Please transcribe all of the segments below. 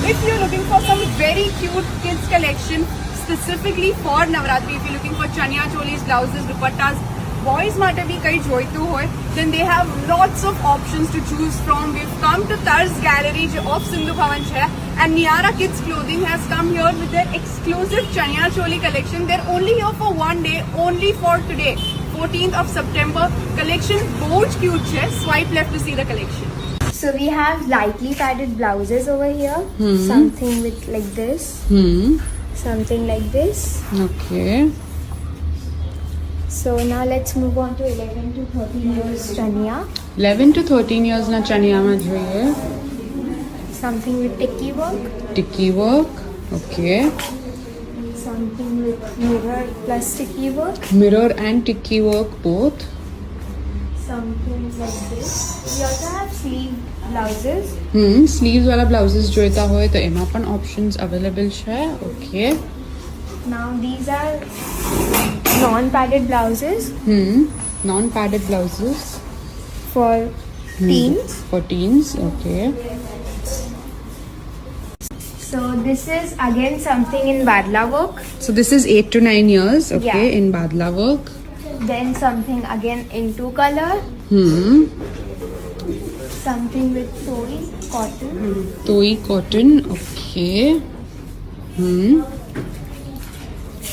If you're looking for some very cute kids collection specifically for Navratri, if you're looking for chanya cholis, blouses, dupattas, boys માટે બી કઈ જોઈતું હોય, then they have lots of options to choose from. We've come to Tarz Gallery of Sindhu Bhavan છે, and Niara Kids Clothing has come here with their exclusive chanya choli collection. They're only here for one day, only for today, 14th of September. Collection बहुत cute છે. Swipe left to see the collection. So we have lightly padded blouses over here. Something with like this. Something like this. Okay. So now let's move on to 11 to 13 years chania. 11 to 13 years ના ચણિયામાં જોઈએ. Something with tikki work. Tikki work. Okay. Something with mirror plus tikki work. Mirror and tikki work both. Something like this. We also have sleeve blouses. Sleeves વાળા blouses જોઈતા હોય તો એમાં પણ options available છે. Okay. Now these are non-padded blouses non padded blouses for teens. For teens. Okay. So this is again something in badla work. So this is 8 to 9 years. Okay. Yeah. In badla work. Then something again in two color. Something with toy cotton. Toy cotton. Okay.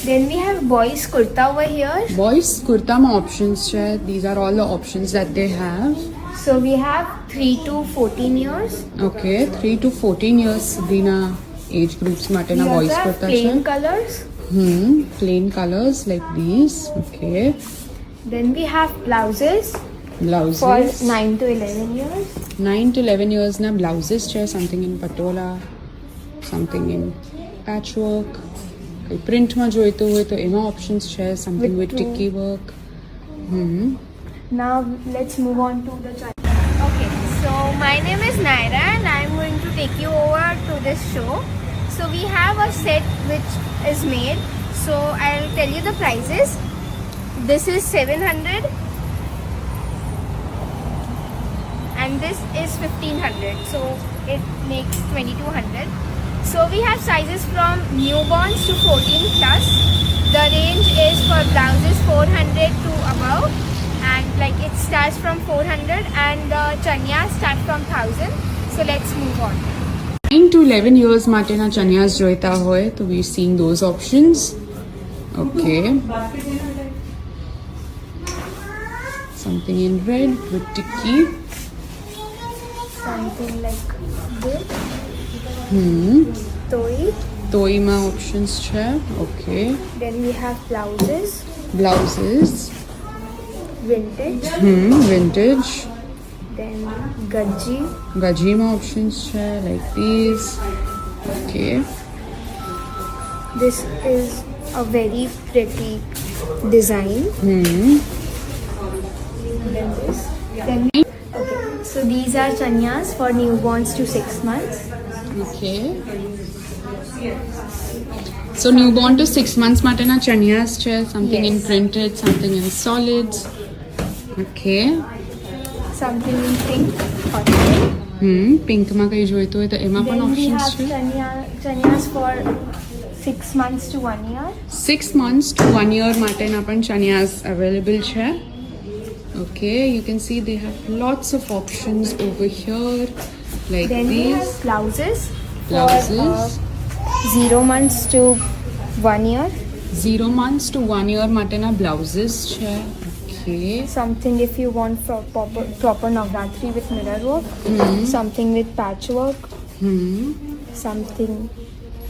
Then we have boys kurta over here. Boys kurtaમાં options છે. These are all the options that they have. So we have 3 to 14 years. Okay. 3 to 14 years સુધીના એજ groups We માટેના also boys have kurta plain છે. colors. Plain colors like these. Okay. Then we have blouses for Blouses. 9 to 11 years. 9 to 11 years na blouses છે. Something in patola, something in patchwork. કોઈ પ્રિન્ટમાં જોઈતું હોય તો એમાં options છે. Something With with two. tikki work. Now let's move on to the china. Okay, so my name is Naira and I'm going to take you over to this show. So we have a set which is made. So I'll tell you the prices. This is 700 and this is 1500. So it makes 2200. So we have sizes from newborns to 14 plus. The range is for blouses 400 to above, and like it starts from 400 and the chanya start from 1000. So let's move on. 9 to 11 years માટેના ચણિયાસ જોઈતા હોય તો we are seeing those options. Okay. Something in red with tikki. Something like this. Toy. તોઈમાં options છે. Okay. Then we have blouses, Blouses. vintage. Vintage. Then gaji. Gajima options છે like these. Okay. This is a very pretty design. Then this. Then okay. So these are chanyas for newborns to 6 months. Okay. So newborn to 6 months માટેના ચણિયાસ છે. Something in Yes. printed, something in solids. Okay. Something in pink cotton. પિંકમાં કઈ જોઈતું હોય તો એમાં પણ Then we options have છે. chanyas for 6 months to 1 year. 6 months to 1 year માટેના પણ ચણિયાસ અવેલેબલ છે. Okay, you can see they have lots of options over here like Then we have these. blouses Blouses. for 0 months to 1 year. 0 months to 1 year માટેના blouses છે. Okay. Something if you want for proper Navratri with mirror work. Something with patchwork. Something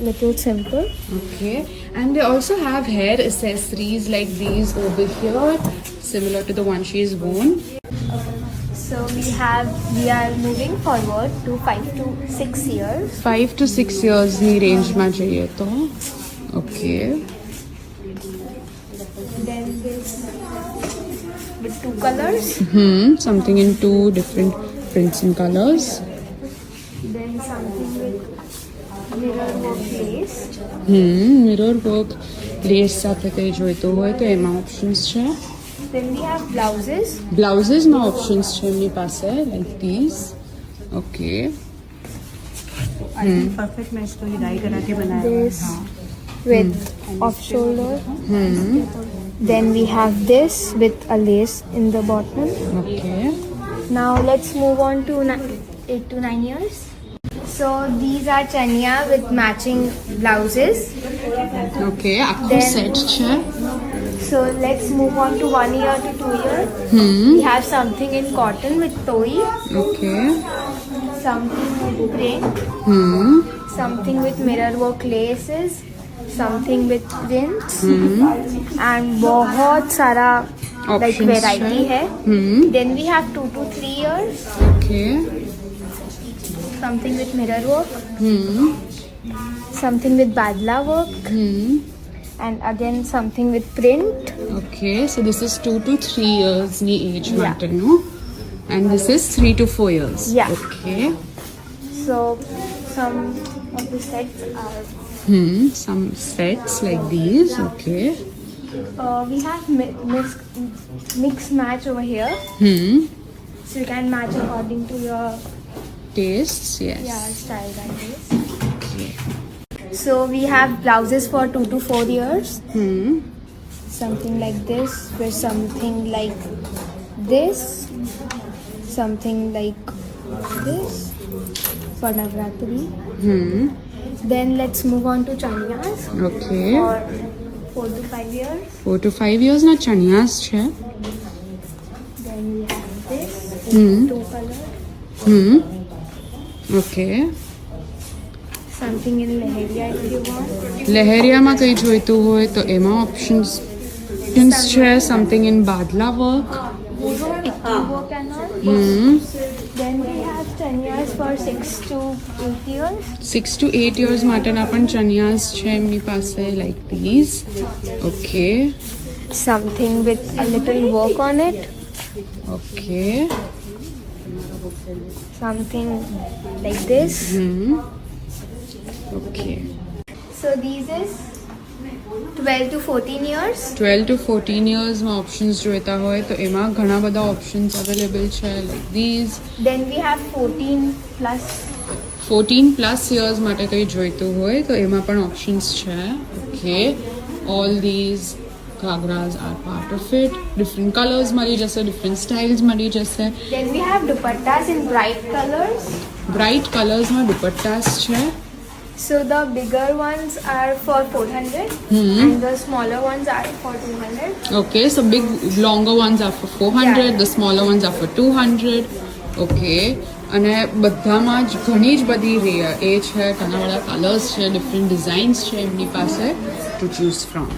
little simple. Okay. And they also have hair accessories like these over here, similar to the one she's worn. So we are moving forward to 5 to 6 years. 5 to 6 years ની રેન્જમાં જઈએ તો. Okay. Then this with 2 colors. Something in 2 different prints and colors. Then something with mirror work lace. Mirror work lace સાથે કઈ જોઈતું હોય તો એમાં ઓપ્શન્સ છે. Then we have blouses. બ્લાઉઝીસમાં ઓપ્શન્સ છે એમની પાસે like these. Okay. I think perfect match तो ये डाई करा के बनाया है। This with off shoulder. Then we have this with a lace in the bottom. Okay. Now let's move on to 8 to 9 years. So these are chania with matching blouses. Okay. આખું Then- set છે. So let's move on to 1 year to 2 year. We have something in cotton with toi, Okay. something with print, something with mirror work laces, something with prints, and बहुत सारा like Options variety है. है. Then we have 2 to 3 years, Okay. something with mirror work, something with badla work, and again something with print. Okay. So this is 2 to 3 years ની age Yeah. માટે નો. And this is 3 to 4 years. Yeah. Okay. So some of the sets are Some sets like these. Okay. we have mix match over here, so you can match according to your Tastes. Yes. style like this. So we have blouses for 2 to 4 years. Something like this with something like this, something like this for Navratri. Then let's move on to chanias Okay. for 4 to 5 years. 4 to 5 years ના ચણિયાસ છે. Then we have this with 2 colors. Okay. Something in leheria if you want. લહેરિયામાં કંઈ જોઈતું હોય તો એમાં options છે. Something in badla work. Tikki work and all. Then we have chanias for 6 to 8 years. 6 to 8 years માટેના પણ ચણિયાસ છે એમની પાસે like these. Okay. Something with a little work on it. Okay. Something like this. Okay. So these is 12 to 14 years. 12 to 14 yearsમાં options જોઈતા હોય તો એમાં ઘણા બધા ઓપ્શન્સ અવેલેબલ છે like these. Then we have 14 plus. 14 plus years માટે કંઈ જોઈતું હોય તો એમાં પણ ઓપ્શન્સ છે. Okay. All these ઘાઘરાs are part of it. Different colors મળી જશે, different styles મળી જશે. Then we have dupattas in bright colors. Bright colorsમાં દુપટ્ટાસ છે. So the bigger ones are for 400 and the smaller ones are for 200. Okay, so big longer ones are for 400, Yeah. the smaller ones are for 200. Okay. અને બધામાં જ ઘણી જ બધી એ છે, ઘણા બધા કલર્સ છે, ડિફરન્ટ ડિઝાઇન્સ છે એમની પાસે ટુ ચૂઝ ફ્રોમ.